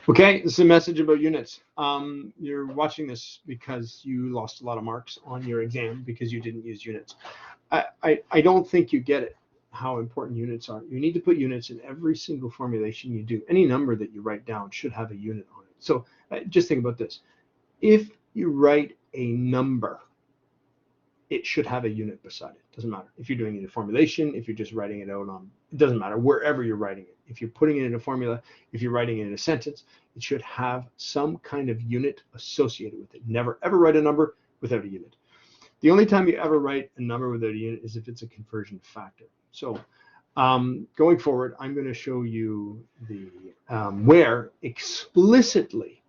Okay, this is a message about units. You're watching this because you lost a lot of marks on your exam because you didn't use units. I don't think you get it, how important units are. You need to put units in every single formulation you do. Any number that you write down should have a unit on it. So just think about this. If you write a number, it should have a unit beside it. Doesn't matter if you're doing it in a formulation, if you're just writing it out on, it doesn't matter wherever you're writing it. If you're putting it in a formula, if you're writing it in a sentence, it should have some kind of unit associated with it. Never ever write a number without a unit. The only time you ever write a number without a unit is if it's a conversion factor. So going forward, I'm going to show you the where explicitly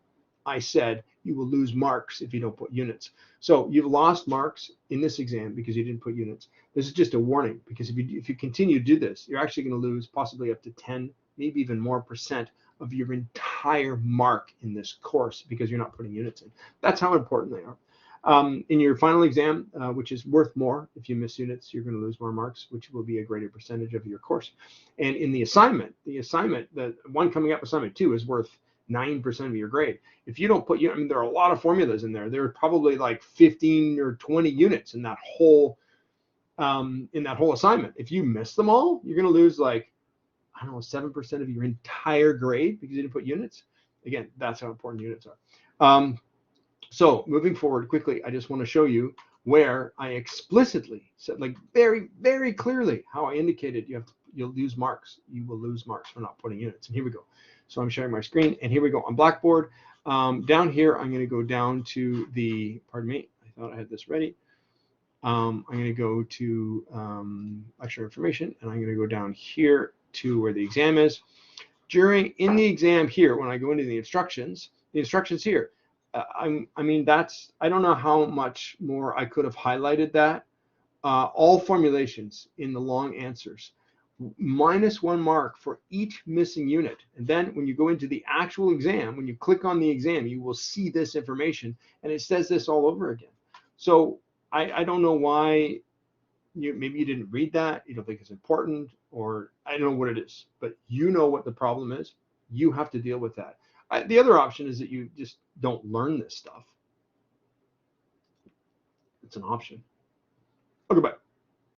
I said you will lose marks if you don't put units. So you've lost marks in this exam because you didn't put units. This is just a warning, because if you continue to do this, you're actually going to lose possibly up to 10, maybe even more percent of your entire mark in this course because you're not putting units in. That's how important they are. In your final exam, which is worth more, if you miss units, you're going to lose more marks, which will be a greater percentage of your course. And in the assignment, the one coming up, assignment 2, is worth 9% of your grade. If you don't put, I mean, there are a lot of formulas in there. There are probably like 15 or 20 units in that whole assignment. If you miss them all, you're going to lose like, I don't know, 7% of your entire grade because you didn't put units. Again, that's how important units are. So moving forward quickly, I just want to show you where I explicitly said, like very, very clearly, how I indicated you'll lose marks. You will lose marks for not putting units. And here we go. So I'm sharing my screen, and here we go on Blackboard. Down here, I'm going to go down to the, pardon me, I thought I had this ready. I'm going to go to lecture information, and I'm going to go down here to where the exam is. In the exam here, when I go into the instructions here, I mean, I don't know how much more I could have highlighted that. All formulations in the long answers, -1 mark for each missing unit. And then when you go into the actual exam, when you click on the exam, you will see this information, and it says this all over again. So I don't know why maybe you didn't read that, you don't think it's important, or I don't know what it is, but you know what the problem is. You have to deal with that. The other option is that you just don't learn this stuff. It's an option. Okay, bye.